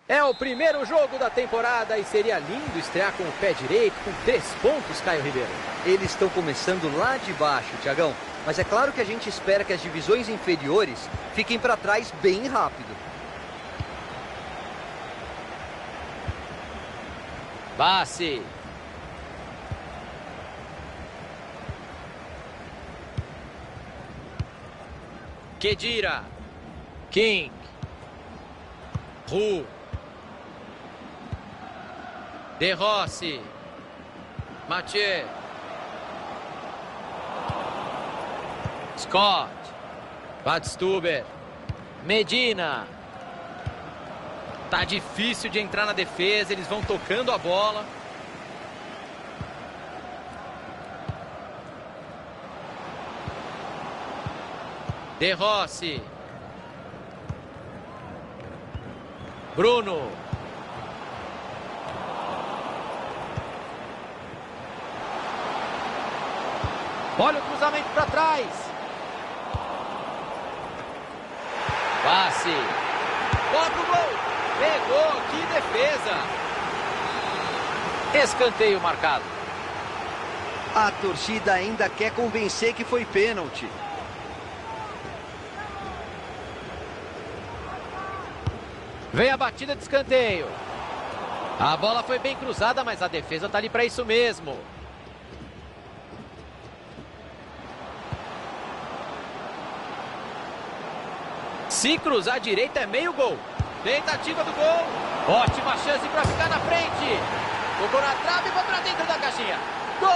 É o primeiro jogo da temporada e seria lindo estrear com o pé direito, com 3 pontos, Caio Ribeiro. Eles estão começando lá de baixo, Thiagão. Mas é claro que a gente espera que as divisões inferiores fiquem para trás bem rápido. Passe. Khedira. King. Ru. De Rossi. Mathieu. Scott. Badstuber. Medina. Tá difícil de entrar na defesa, eles vão tocando a bola. De Rossi. Bruno. Olha o cruzamento para trás. Passe. Bola pro gol. Pegou, que defesa. Escanteio marcado. A torcida ainda quer convencer que foi pênalti. Vem a batida de escanteio. A bola foi bem cruzada, mas a defesa tá ali para isso mesmo. Se cruzar à direita é meio gol. Tentativa do gol. Ótima chance para ficar na frente. Tocou na trave e foi para dentro da caixinha. Gol!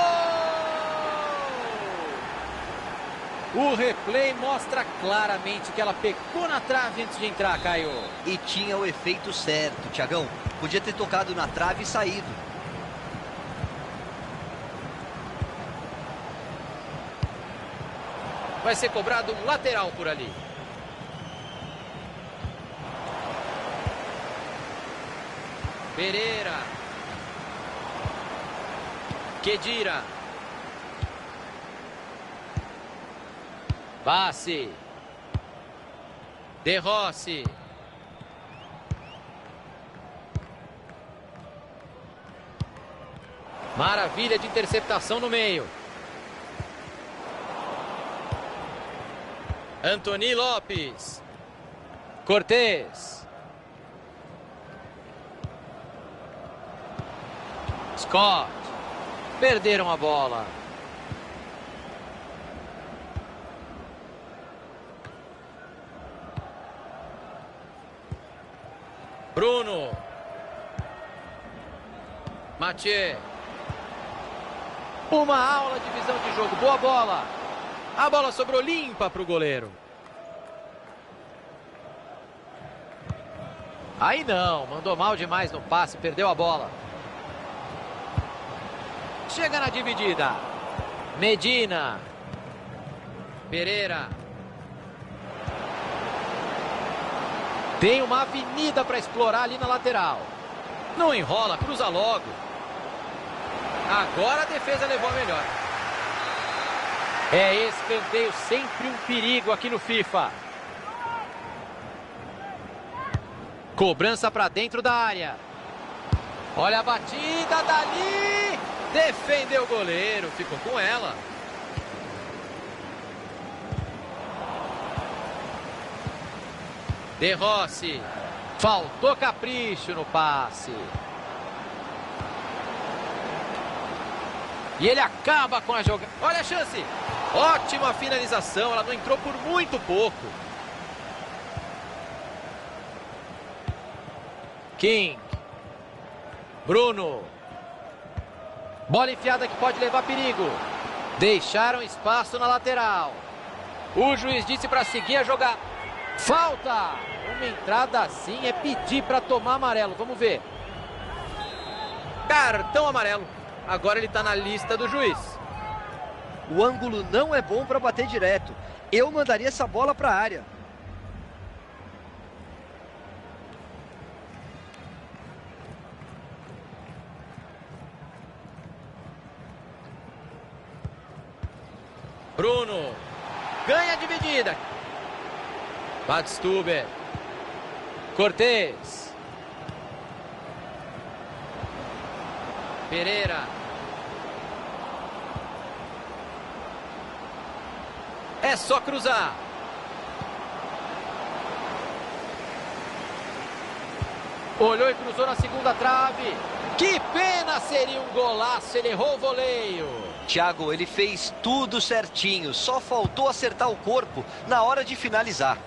O replay mostra claramente que ela pegou na trave antes de entrar, Caio. E tinha o efeito certo, Thiagão. Podia ter tocado na trave e saído. Vai ser cobrado um lateral por ali. Pereira. Khedira. Passe. De Rossi. Maravilha de interceptação no meio. Anthony Lopes. Cortez. Scott. Perderam a bola. Bruno. Mathieu. Uma aula de visão de jogo. Boa bola. A bola sobrou limpa para o goleiro. Aí não. Mandou mal demais no passe. Perdeu a bola. Chega na dividida. Medina. Pereira. Tem uma avenida para explorar ali na lateral. Não enrola, cruza logo. Agora a defesa levou a melhor. É escanteio, sempre um perigo aqui no FIFA. Cobrança para dentro da área. Olha a batida dali. Defendeu o goleiro, ficou com ela. De Rossi. Faltou capricho no passe. E ele acaba com a jogada. Olha a chance. Ótima finalização, ela não entrou por muito pouco. King. Bruno. Bola enfiada que pode levar perigo. Deixaram espaço na lateral. O juiz disse para seguir a jogada. Falta! Uma entrada assim é pedir para tomar amarelo. Vamos ver. Cartão amarelo. Agora ele está na lista do juiz. O ângulo não é bom para bater direto. Eu mandaria essa bola para a área. Bruno. Ganha a dividida. Badstuber. Cortez. Pereira. É só cruzar. Olhou e cruzou na segunda trave. Que pena, seria um golaço, ele errou o voleio. Thiago, ele fez tudo certinho, só faltou acertar o corpo na hora de finalizar.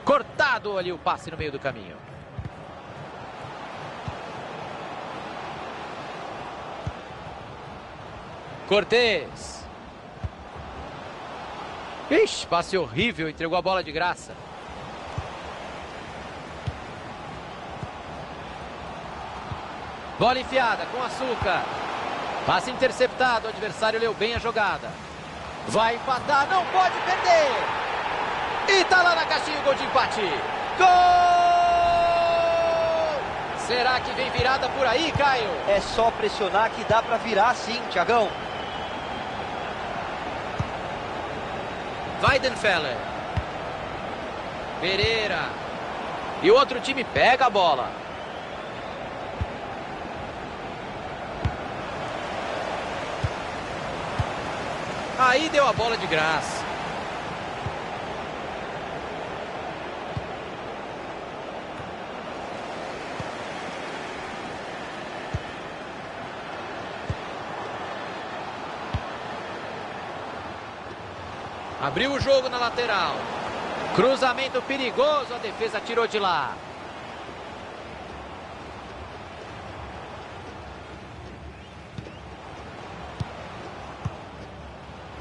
Cortado ali o passe no meio do caminho. Cortez. Ixi, passe horrível, entregou a bola de graça. Bola enfiada com Açúcar. Passe interceptado, o adversário leu bem a jogada. Vai empatar, não pode perder. E tá lá na caixinha o gol de empate. Gol! Será que vem virada por aí, Caio? É só pressionar que dá pra virar sim, Thiagão. Weidenfeller. Pereira. E o outro time pega a bola. Aí deu a bola de graça. Abriu o jogo na lateral. Cruzamento perigoso, a defesa tirou de lá.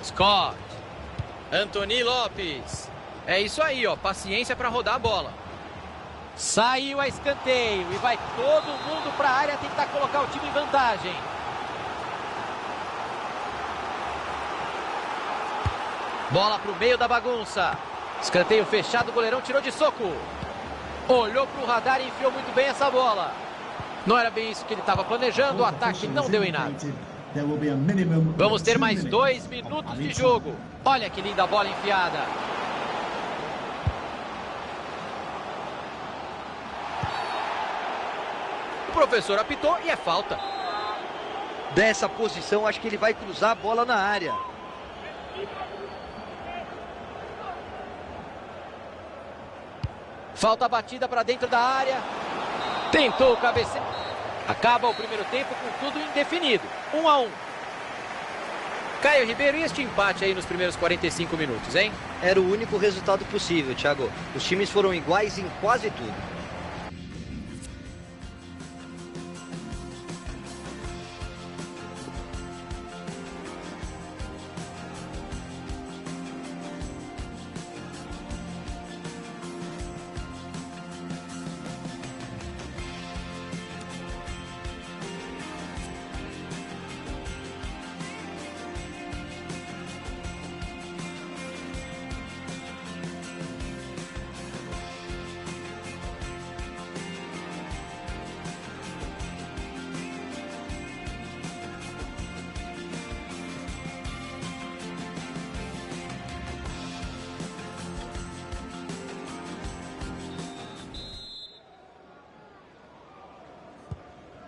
Scott. Anthony Lopes. É isso aí, ó. Paciência para rodar a bola. Saiu a escanteio e vai todo mundo para a área tentar colocar o time em vantagem. Bola para o meio da bagunça. Escanteio fechado, o goleirão tirou de soco. Olhou para o radar e enfiou muito bem essa bola. Não era bem isso que ele estava planejando, o ataque não deu em nada. Vamos ter mais 2 minutos de jogo. Olha que linda bola enfiada. O professor apitou e é falta. Dessa posição, acho que ele vai cruzar a bola na área. Falta batida para dentro da área. Tentou o cabeceio. Acaba o primeiro tempo com tudo indefinido. 1-1. Caio Ribeiro, e este empate aí nos primeiros 45 minutos, hein? Era o único resultado possível, Thiago. Os times foram iguais em quase tudo.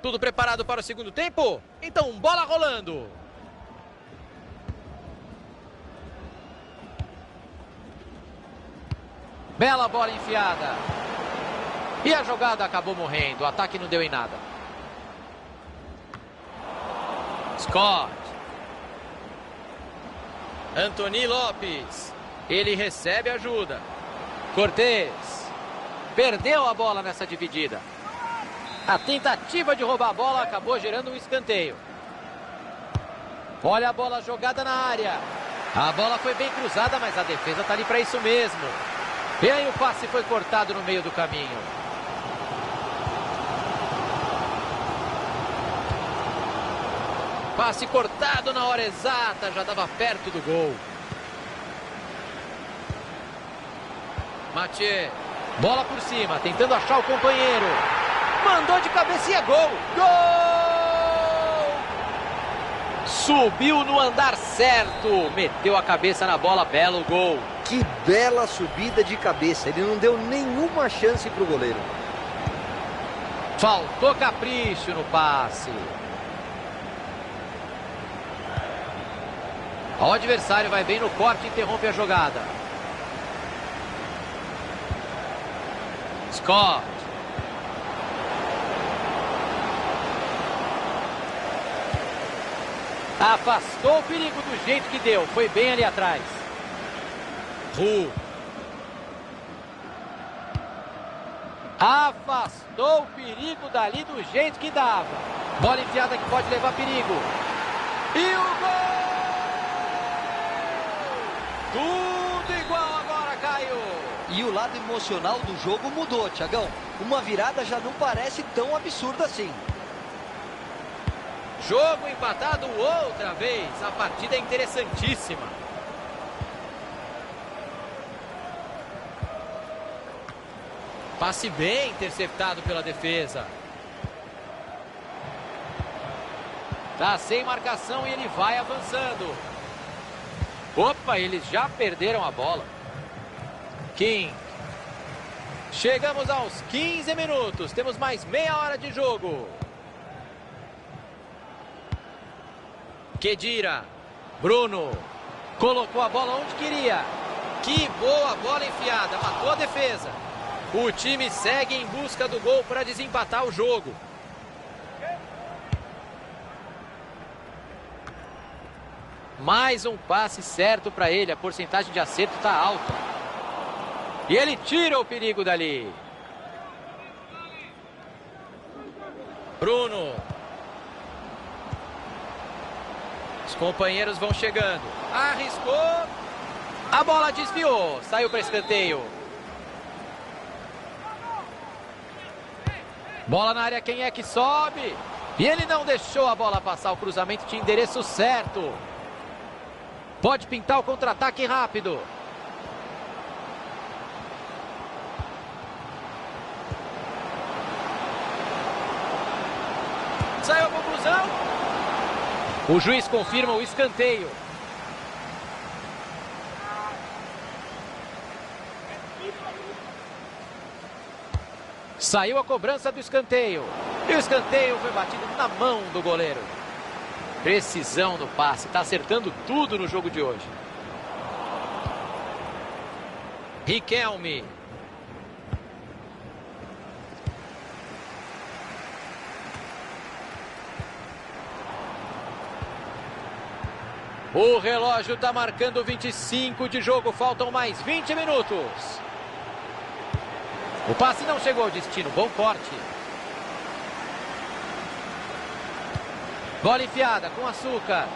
Tudo preparado para o segundo tempo? Então, bola rolando. Bela bola enfiada. E a jogada acabou morrendo. O ataque não deu em nada. Scott. Anthony Lopes. Ele recebe ajuda. Cortez. Perdeu a bola nessa dividida. A tentativa de roubar a bola acabou gerando um escanteio. Olha a bola jogada na área. A bola foi bem cruzada, mas a defesa está ali para isso mesmo. E aí o passe foi cortado no meio do caminho. Passe cortado na hora exata, já estava perto do gol. Mathieu. Bola por cima, tentando achar o companheiro. Mandou de cabeça e é gol! Gol! Subiu no andar certo. Meteu a cabeça na bola, belo gol. Que bela subida de cabeça. Ele não deu nenhuma chance para o goleiro. Faltou capricho no passe. O adversário vai bem no corte e interrompe a jogada. Scott. Afastou o perigo do jeito que deu. Foi bem ali atrás. Ru. Afastou o perigo dali do jeito que dava. Bola enfiada que pode levar perigo. E o gol! Tudo igual agora, Caio. E o lado emocional do jogo mudou, Thiagão. Uma virada já não parece tão absurda assim. Jogo empatado outra vez. A partida é interessantíssima. Passe bem interceptado pela defesa. Tá sem marcação e ele vai avançando. Opa, eles já perderam a bola. King. Chegamos aos 15 minutos. Temos mais meia hora de jogo. Khedira. Bruno. Colocou a bola onde queria. Que boa bola enfiada. Matou a defesa. O time segue em busca do gol para desempatar o jogo. Mais um passe certo para ele. A porcentagem de acerto está alta. E ele tira o perigo dali. Bruno. Os companheiros vão chegando. Arriscou. A bola desviou. Saiu para escanteio. Bola na área, quem é que sobe? E ele não deixou a bola passar. O cruzamento tinha endereço certo. Pode pintar o contra-ataque rápido. Saiu a conclusão. O juiz confirma o escanteio. Saiu a cobrança do escanteio. E o escanteio foi batido na mão do goleiro. Precisão no passe. Está acertando tudo no jogo de hoje. Riquelme. O relógio está marcando 25 de jogo. Faltam mais 20 minutos. O passe não chegou ao destino. Bom corte. Bola enfiada com açúcar.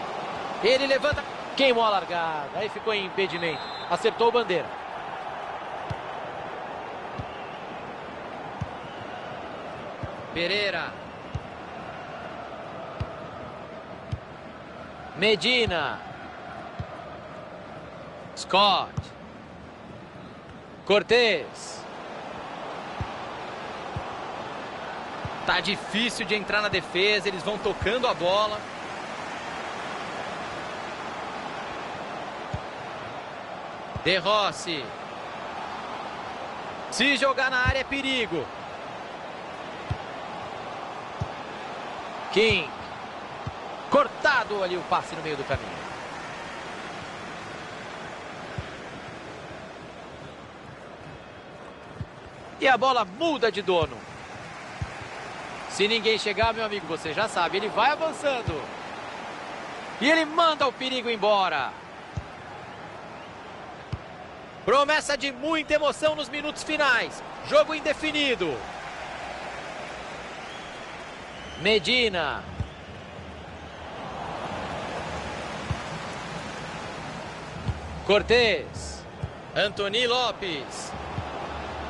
Ele levanta. Queimou a largada. Aí ficou em impedimento. Acertou o bandeira. Pereira. Medina. Scott. Cortez. Tá difícil de entrar na defesa, eles vão tocando a bola. De Rossi. Se jogar na área é perigo. King. Cortado ali o passe no meio do caminho. E a bola muda de dono. Se ninguém chegar, meu amigo, você já sabe, ele vai avançando. E ele manda o perigo embora. Promessa de muita emoção nos minutos finais. Jogo indefinido. Medina. Cortez. Anthony Lopes.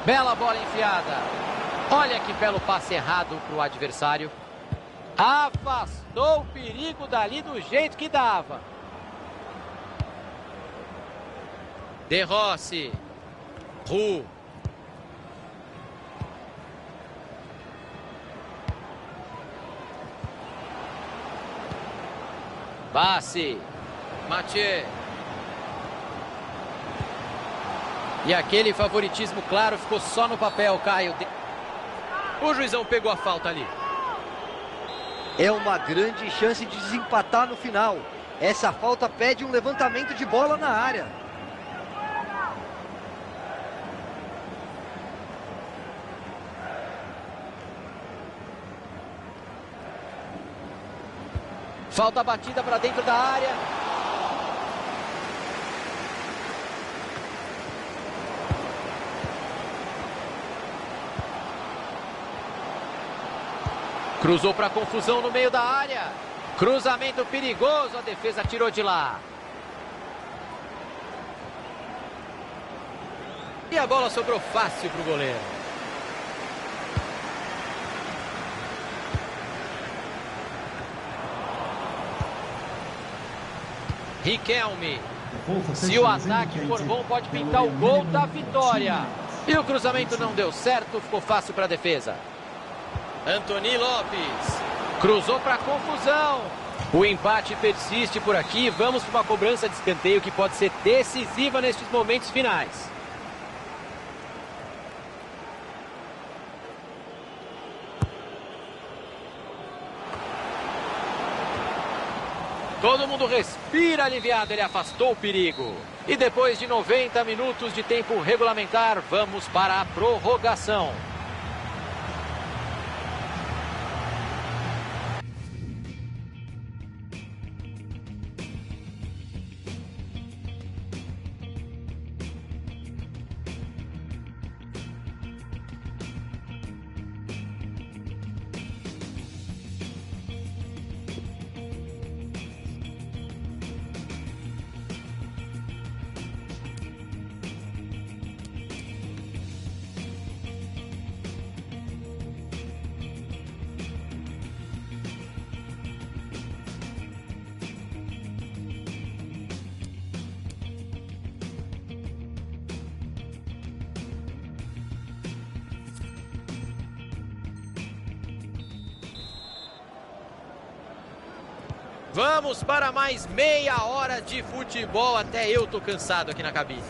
Bela bola enfiada. Olha que belo passe errado para o adversário. Afastou o perigo dali do jeito que dava. De Rossi. Ru. Passe. Mathieu. E aquele favoritismo claro ficou só no papel, Caio. O juizão pegou a falta ali. É uma grande chance de desempatar no final. Essa falta pede um levantamento de bola na área. Falta batida para dentro da área. Cruzou para confusão no meio da área. Cruzamento perigoso, a defesa tirou de lá. E a bola sobrou fácil para o goleiro. Riquelme. Se o ataque for bom, pode pintar o gol da vitória. E o cruzamento não deu certo, ficou fácil para a defesa. Anthony Lopes. Cruzou para confusão. O empate persiste por aqui. Vamos para uma cobrança de escanteio que pode ser decisiva nestes momentos finais. Todo mundo respira aliviado, ele afastou o perigo. E depois de 90 minutos de tempo regulamentar, vamos para a prorrogação. Vamos para mais meia hora de futebol. Até eu tô cansado aqui na cabine.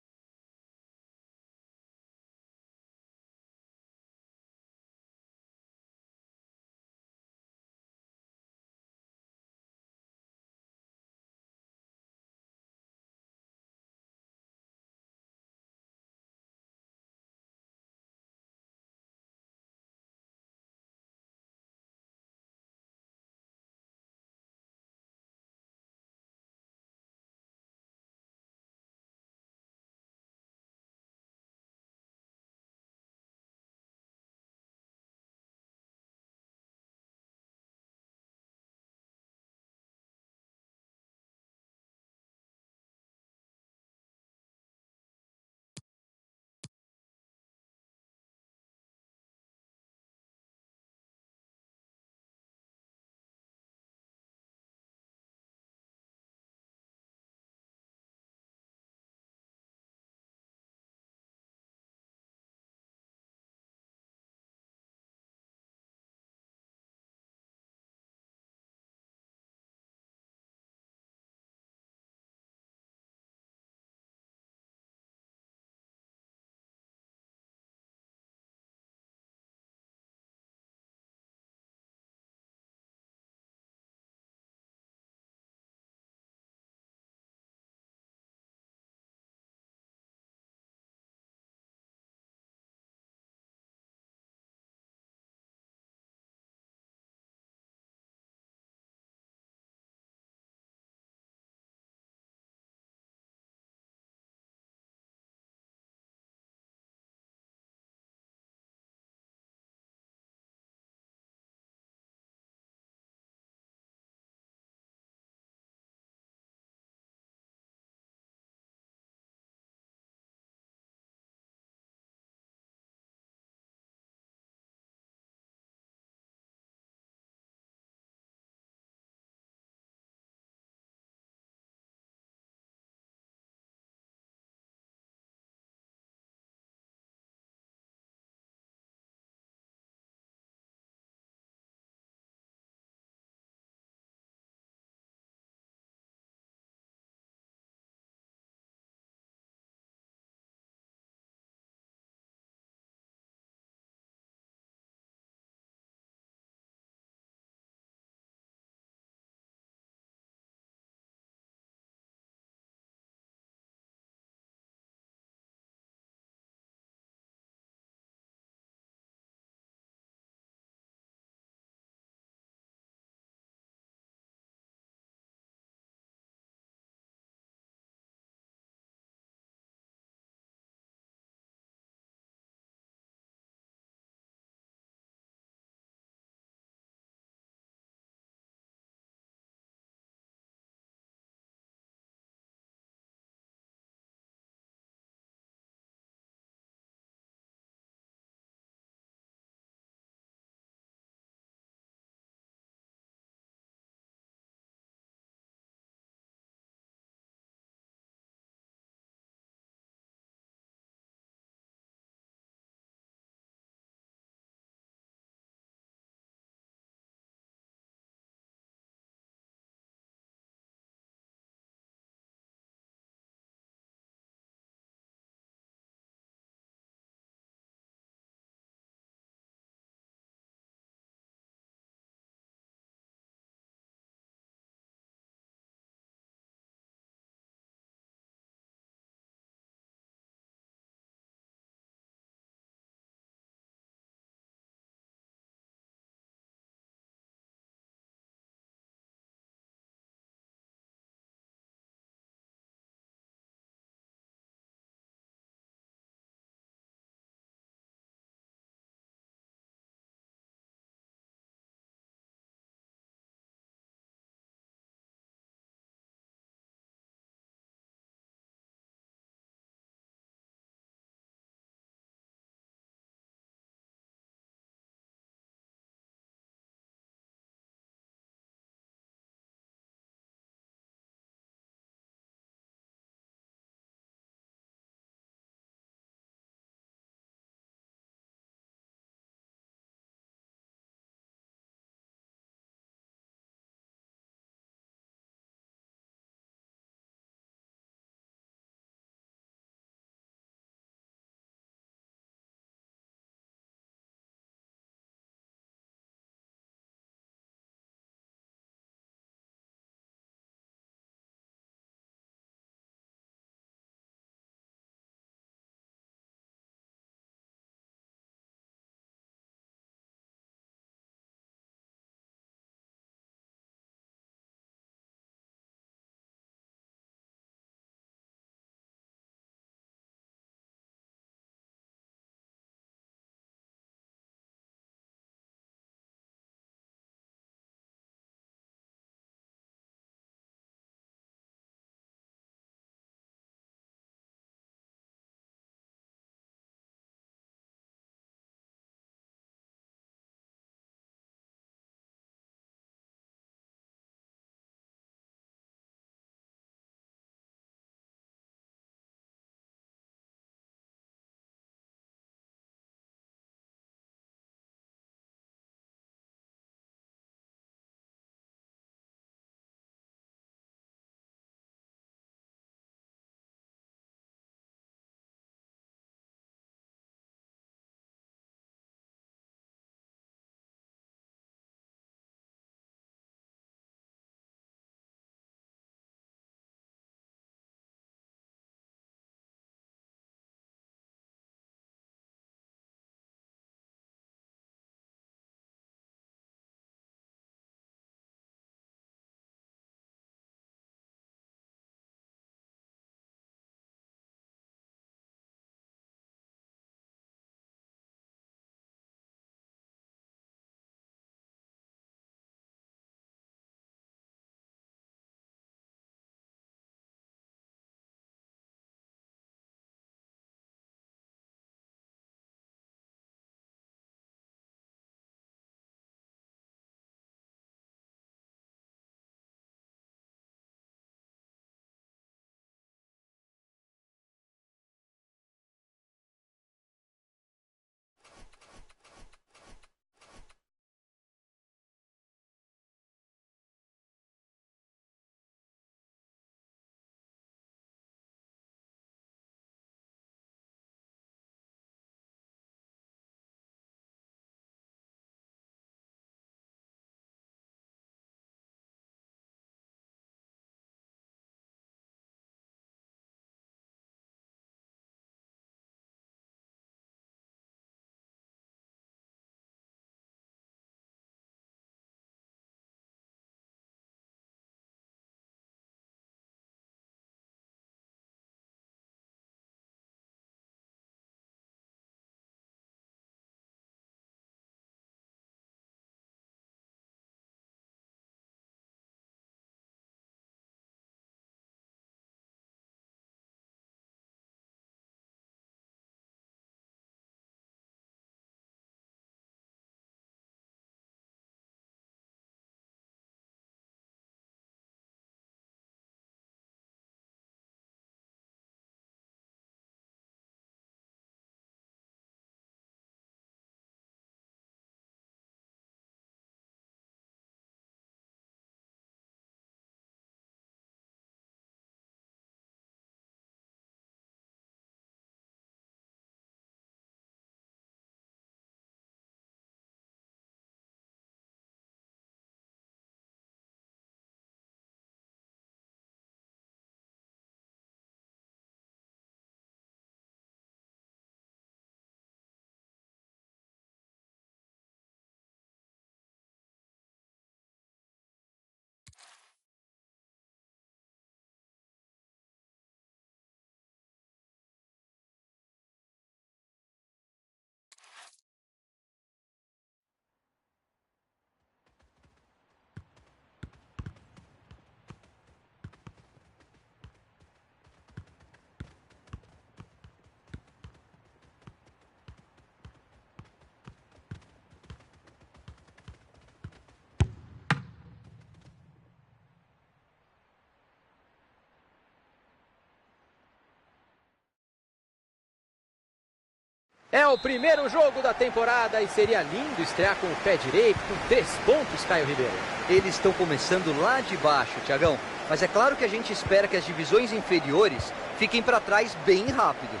É o primeiro jogo da temporada e seria lindo estrear com o pé direito, com 3 pontos, Caio Ribeiro. Eles estão começando lá de baixo, Thiagão. Mas é claro que a gente espera que as divisões inferiores fiquem para trás bem rápido.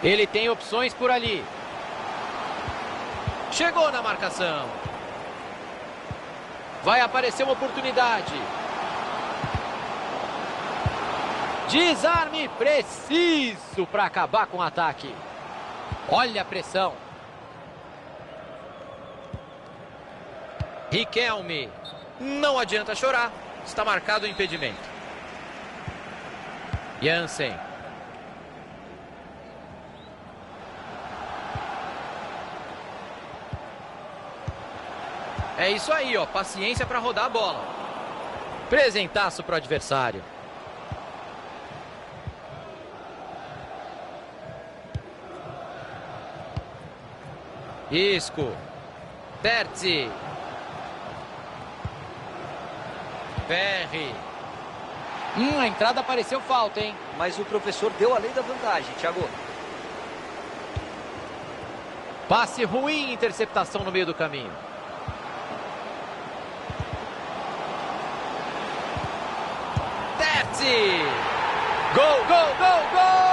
Ele tem opções por ali. Chegou na marcação. Vai aparecer uma oportunidade. Desarme preciso para acabar com o ataque. Olha a pressão. Riquelme. Não adianta chorar. Está marcado o impedimento. Jansen. É isso aí, ó. Paciência para rodar a bola. Presentaço para o adversário. Isco. Terzi. Ferri. A entrada pareceu falta, hein? Mas o professor deu a lei da vantagem, Thiago. Passe ruim, interceptação no meio do caminho. Terzi. Gol, gol, gol, gol!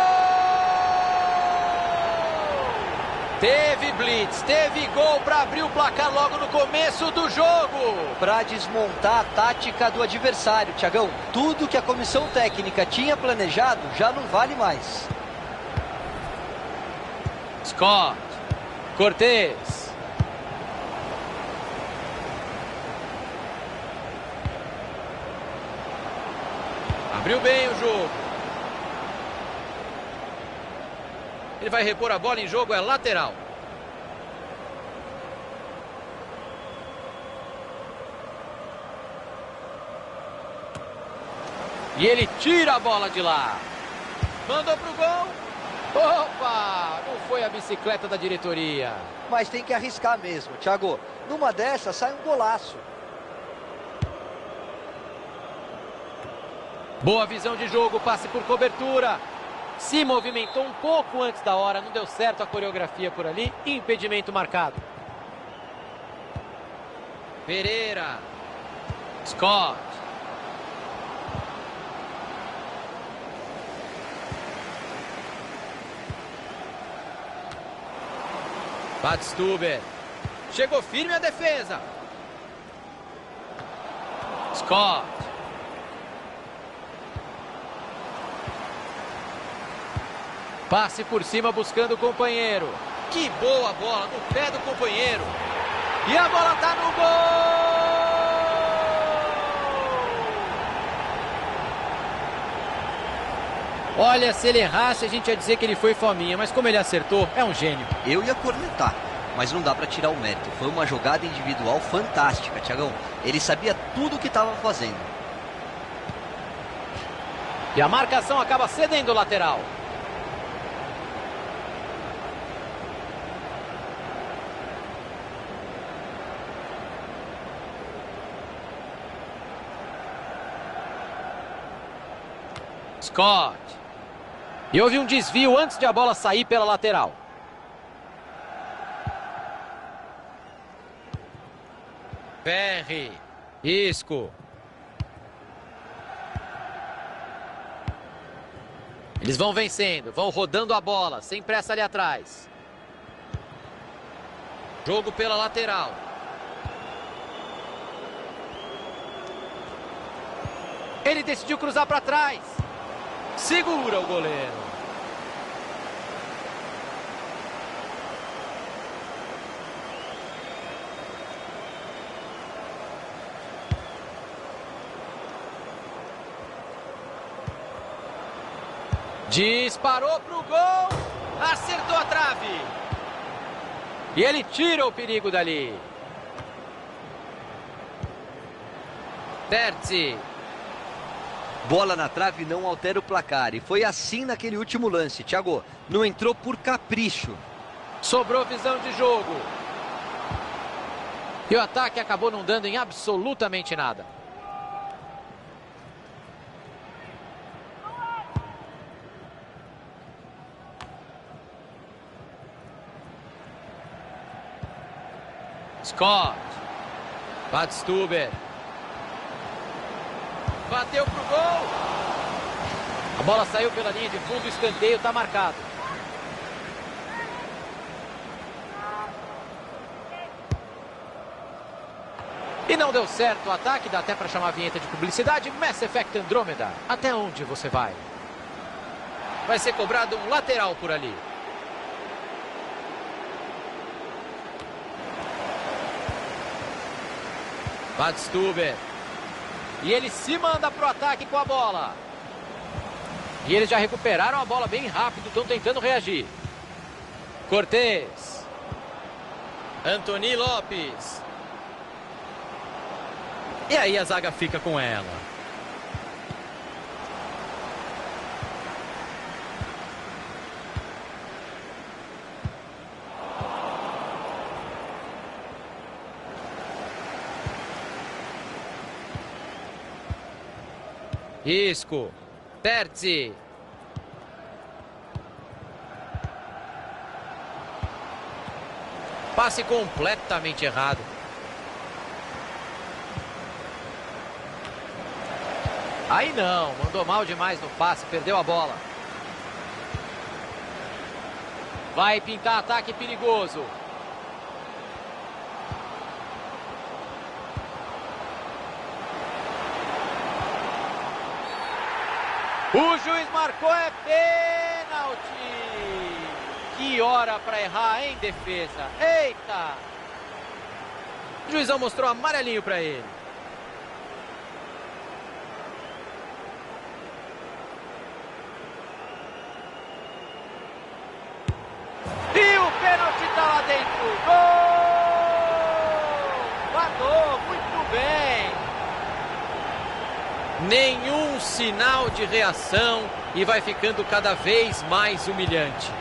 Teve blitz, teve gol para abrir o placar logo no começo do jogo. Para desmontar a tática do adversário, Thiagão. Tudo que a comissão técnica tinha planejado já não vale mais. Scott. Cortez. Abriu bem o jogo. Ele vai repor a bola em jogo, é lateral. E ele tira a bola de lá. Mandou pro gol. Opa! Não foi a bicicleta da diretoria. Mas tem que arriscar mesmo, Thiago. Numa dessas sai um golaço. Boa visão de jogo, passe por cobertura. Se movimentou um pouco antes da hora, não deu certo a coreografia por ali. Impedimento marcado. Pereira. Scott. Badstuber. Chegou firme a defesa. Scott. Passe por cima buscando o companheiro. Que boa bola no pé do companheiro. E a bola tá no gol! Olha, se ele errasse, a gente ia dizer que ele foi fominha. Mas como ele acertou, é um gênio. Eu ia cornetar, mas não dá para tirar o mérito. Foi uma jogada individual fantástica, Thiagão. Ele sabia tudo o que estava fazendo. E a marcação acaba cedendo o lateral. Scott. E houve um desvio antes de a bola sair pela lateral. Ferri. Isco. Eles vão vencendo, vão rodando a bola, sem pressa ali atrás. Jogo pela lateral. Ele decidiu cruzar para trás. Segura o goleiro. Disparou pro gol. Acertou a trave. E ele tira o perigo dali. Terzi. Bola na trave não altera o placar. E foi assim naquele último lance, Thiago. Não entrou por capricho. Sobrou visão de jogo. E o ataque acabou não dando em absolutamente nada. Scott. Badstuber. Bateu pro gol. A bola saiu pela linha de fundo, o escanteio está marcado. E não deu certo o ataque, dá até para chamar a vinheta de publicidade. Mass Effect Andromeda. Até onde você vai? Vai ser cobrado um lateral por ali. Badstuber. E ele se manda pro ataque com a bola. E eles já recuperaram a bola bem rápido, estão tentando reagir. Cortez. Anthony Lopes. E aí a zaga fica com ela. Isco. Terzi. Passe completamente errado. Aí não, mandou mal demais no passe, perdeu a bola. Vai pintar ataque perigoso. O juiz marcou, é pênalti. Que hora para errar em defesa. Eita! O juizão mostrou amarelinho para ele. E o pênalti está lá dentro. Gol! Guardou, muito bem. Nenhum sinal de reação e vai ficando cada vez mais humilhante.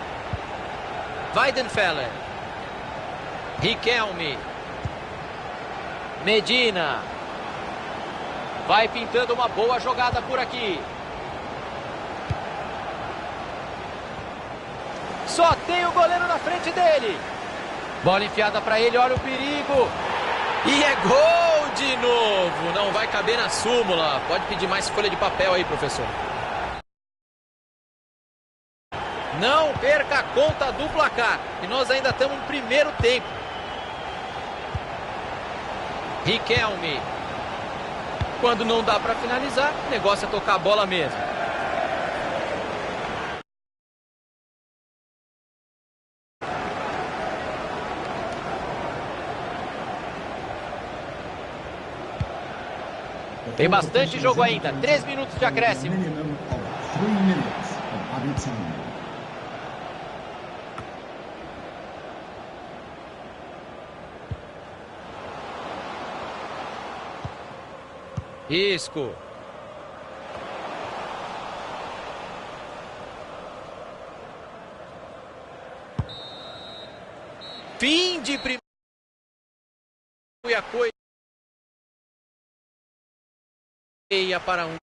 Weidenfeller. Riquelme. Medina. Vai pintando uma boa jogada por aqui. Só tem o goleiro na frente dele. Bola enfiada para ele, olha o perigo. E é gol de novo. Não vai caber na súmula. Pode pedir mais folha de papel aí, professor. Não perca a conta do placar. E nós ainda estamos no primeiro tempo. Riquelme. Quando não dá para finalizar, o negócio é tocar a bola mesmo. Tem bastante jogo ainda. 3 minutos de acréscimo. Isco. Fim de primeiro. E a coisa para um.